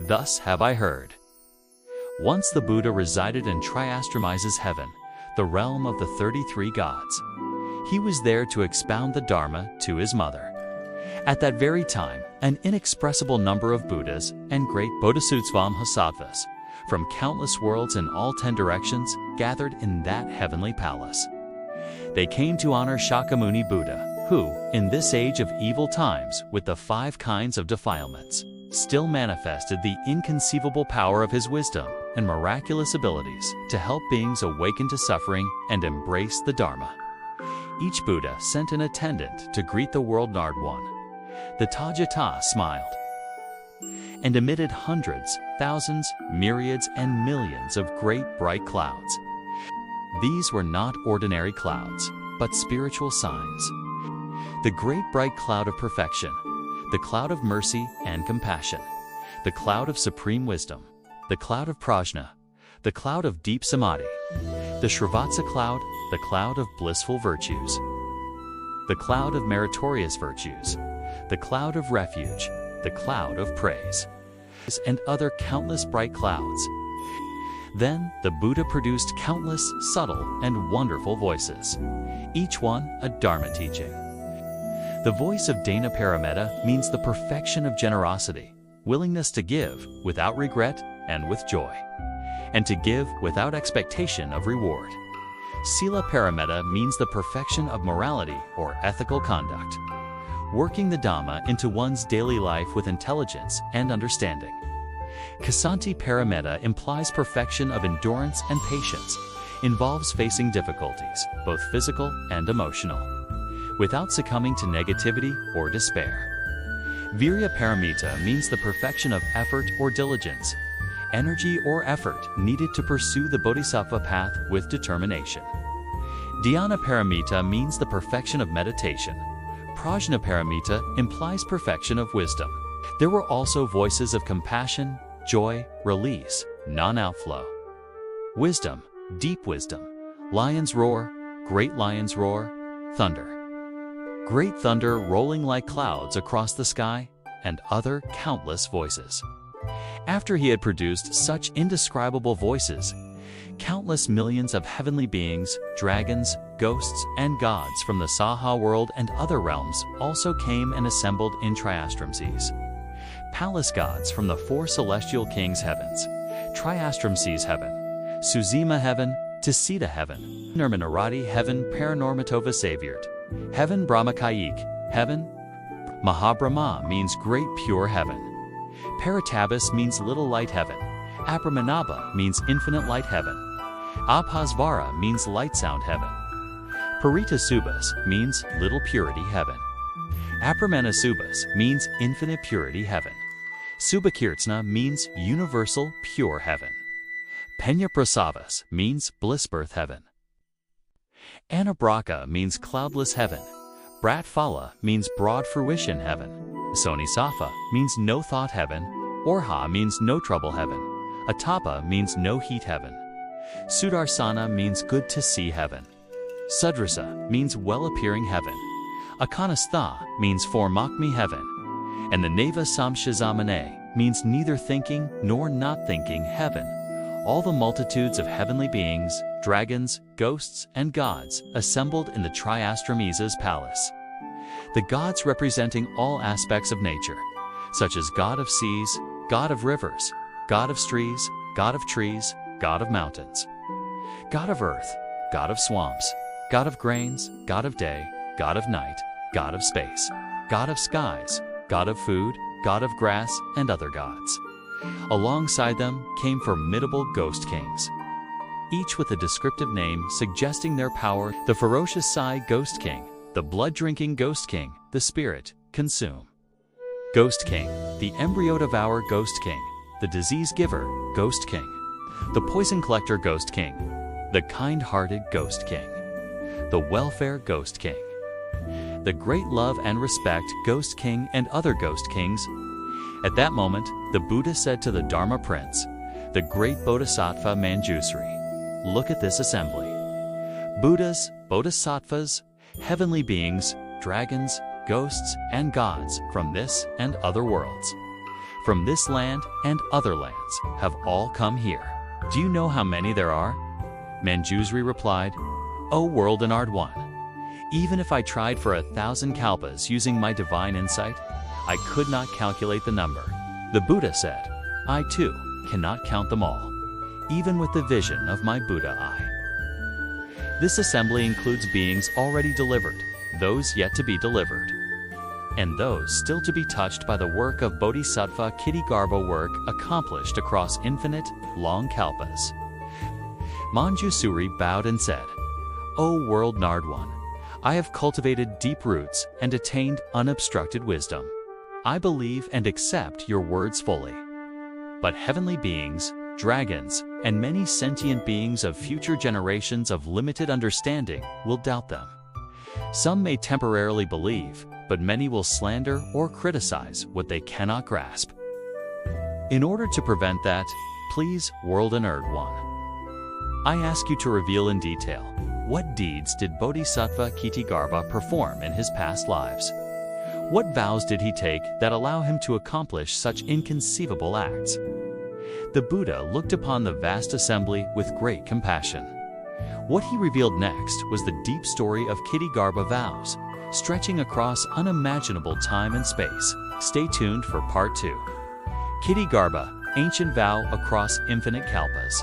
Thus have I heard. Once the Buddha resided in Trayastrimsas Heaven, the realm of the 33 gods. He was there to expound the Dharma to his mother. At that very time, an inexpressible number of Buddhas and great Bodhisattvas from countless worlds in all 10 directions gathered in that heavenly palace. They came to honor Shakyamuni Buddha, who, in this age of evil times with the 5 kinds of defilements, still manifested the inconceivable power of his wisdom and miraculous abilities to help beings awaken to suffering and embrace the Dharma. Each Buddha sent an attendant to greet the world Nardwan. The Tathagata smiled and emitted hundreds, thousands, myriads, and millions of great bright clouds. These were not ordinary clouds, but spiritual signs. The great bright cloud of perfection, the cloud of mercy and compassion, the cloud of supreme wisdom, the cloud of prajna, the cloud of deep samadhi, the Srivatsa cloud, the cloud of blissful virtues, the cloud of meritorious virtues, the cloud of refuge, the cloud of praise, and other countless bright clouds. Then the Buddha produced countless subtle and wonderful voices, each one a Dharma teaching. The voice of Dana Parametta means the perfection of generosity, willingness to give without regret and with joy, and to give without expectation of reward. Sila Parametta means the perfection of morality or ethical conduct, working the Dhamma into one's daily life with intelligence and understanding. Kṣanti Parametta implies perfection of endurance and patience, involves facing difficulties, both physical and emotional, without succumbing to negativity or despair. Virya Paramita means the perfection of effort or diligence, energy or effort needed to pursue the Bodhisattva path with determination. Dhyana Paramita means the perfection of meditation. Prajna Paramita implies perfection of wisdom. There were also voices of compassion, joy, release, non-outflow, wisdom, deep wisdom, lion's roar, great lion's roar, thunder, great thunder rolling like clouds across the sky, and other countless voices. After he had produced such indescribable voices, countless millions of heavenly beings, dragons, ghosts, and gods from the Saha world and other realms also came and assembled in Trayastrimsas. Palace gods from the 4 celestial kings' heavens, Trayastrimsas Heaven, Suzima Heaven, Ksitigarbha Heaven, Nirmanarati Heaven, Paranormatova Saviort, Heaven Brahmakayik, Heaven. Mahabrahma means great pure heaven. Paratabas means little light heaven. Apramanabha means infinite light heaven. Abhasvara means light sound heaven. Paritasubhas means little purity heaven. Apramanasubhas means infinite purity heaven. Subhakirtana means universal pure heaven. Penyaprasavas means bliss birth heaven. Anabraka means cloudless heaven. Bratphala means broad fruition heaven. Sonisafa means no thought heaven. Orha means no trouble heaven. Atapa means no heat heaven. Sudarsana means good to see heaven. Sudrasa means well-appearing heaven. Akanastha means formakmi heaven. And the Neva Samshazamane means neither thinking nor not thinking heaven. All the multitudes of heavenly beings, dragons, ghosts, and gods assembled in the Trayastrimsas palace. The gods representing all aspects of nature, such as God of seas, God of rivers, God of trees, God of trees, God of mountains, God of earth, God of swamps, God of grains, God of day, God of night, God of space, God of skies, God of food, God of grass, and other gods. Alongside them came formidable ghost kings, each with a descriptive name suggesting their power: the ferocious Sai Ghost King, the blood-drinking Ghost King, the Spirit, Consume Ghost King, the Embryo Devourer Ghost King, the Disease Giver Ghost King, the Poison Collector Ghost King, the Kind-Hearted Ghost King, the Welfare Ghost King, the Great Love and Respect Ghost King, and other Ghost Kings. At that moment, the Buddha said to the Dharma Prince, the great Bodhisattva Manjusri, "Look at this assembly. Buddhas, Bodhisattvas, heavenly beings, dragons, ghosts, and gods from this and other worlds, from this land and other lands, have all come here. Do you know how many there are? Manjusri replied, O world-honored one, even if I tried for 1,000 kalpas using my divine insight, I could not calculate the number. The Buddha said, I too cannot count them all, even with the vision of my Buddha eye. This assembly includes beings already delivered, those yet to be delivered, and those still to be touched by the work of Bodhisattva Kṣitigarbha, work accomplished across infinite, long kalpas. Manjusri bowed and said, O world-honored one, I have cultivated deep roots and attained unobstructed wisdom. I believe and accept your words fully. But heavenly beings, dragons, and many sentient beings of future generations of limited understanding will doubt them. Some may temporarily believe, but many will slander or criticize what they cannot grasp. In order to prevent that, please, world-honored one, I ask you to reveal in detail, what deeds did Bodhisattva Kṣitigarbha perform in his past lives? What vows did he take that allow him to accomplish such inconceivable acts? The Buddha looked upon the vast assembly with great compassion. What he revealed next was the deep story of Kṣitigarbha vows, stretching across unimaginable time and space. Stay tuned for part 2. Kṣitigarbha, ancient vow across infinite kalpas.